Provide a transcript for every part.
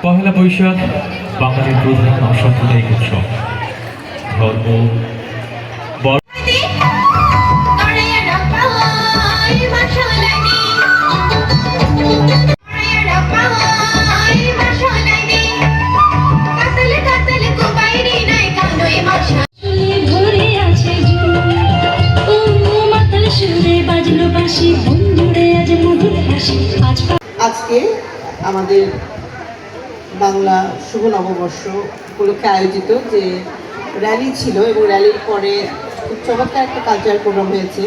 পহেলা বৈশাখ বাঙালির প্রধান অসাম্প্রদায়িক উৎসব। ধর্ম আজকে আমাদের বাংলা শুভ নববর্ষ উপলক্ষে আয়োজিত যে র্যালি ছিল এবং র্যালির পরে খুব চমৎকার একটা কালচারাল প্রোগ্রাম হয়েছে।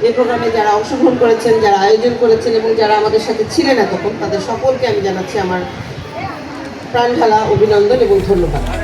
এই প্রোগ্রামে যারা অংশগ্রহণ করেছেন, যারা আয়োজন করেছেন এবং যারা আমাদের সাথে ছিলেন এতক্ষণ, তাদের সকলকে আমি জানাচ্ছি আমার প্রাণ ঢালা অভিনন্দন এবং ধন্যবাদ।